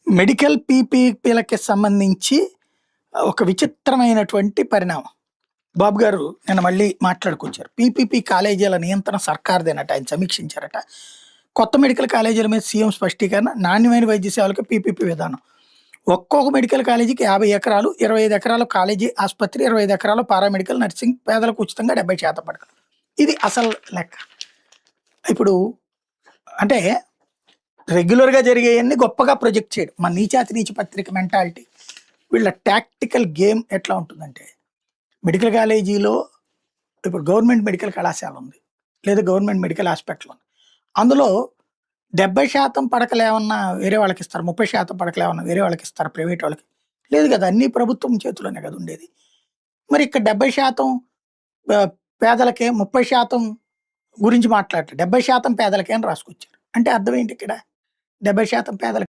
Medical పీపీపీలకి సంబంధించి ఒక విచిత్రమైనటువంటి పరిణామం. బాబు గారు నిన్న మళ్ళీ మాట్లాడుకొచ్చారు. పీపీపీ కాలేజీల నియంత్రణ సర్కార్‌దేనట. ఆయన సమీక్షించారట. కొత్త మెడికల్ కాలేజీల మీద సీఎం స్పష్టీకరణ, నాణ్యమైన వైద్య సేవలకు పీపీపీ విధానం. ఒక్కొక్క మెడికల్ కాలేజీకి 50 ఎకరాలు, 25 ఎకరాలు కాలేజీ ఆసుపత్రి, 25 ఎకరాలు పారామెడికల్, నర్సింగ్, పేదలకు ఉచితంగా 70% పడకలు. ఇది అసలు లెక్క. ఇప్పుడు అంటే రెగ్యులర్‌గా జరిగేయన్నీ గొప్పగా ప్రొజెక్ట్ చేయడం. మన నీచాతి నీచ పత్రిక మెంటాలిటీ. వీళ్ళ టాక్టికల్ గేమ్ ఎట్లా ఉంటుందంటే, మెడికల్ కాలేజీలో ఇప్పుడు గవర్నమెంట్ మెడికల్ కళాశాల ఉంది. లేదా గవర్నమెంట్ మెడికల్ హాస్పిటల్ ఉంది. అందులో 70% పడకలేమన్నా వేరే వాళ్ళకిస్తారు. 30% పడకలేమన్నా వేరే వాళ్ళకిస్తారు ప్రైవేట్ వాళ్ళకి. లేదు కదా! అన్నీ ప్రభుత్వం చేతిలోనే కదా ఉండేది. మరి ఇక్కడ 70% పేదలకే, 30% గురించి మాట్లాడట్లేదు. 70% పేదలకే అని రాసుకొచ్చారు. అంటే అర్థం ఏంటి ఇక్కడ? 70% పేదలకి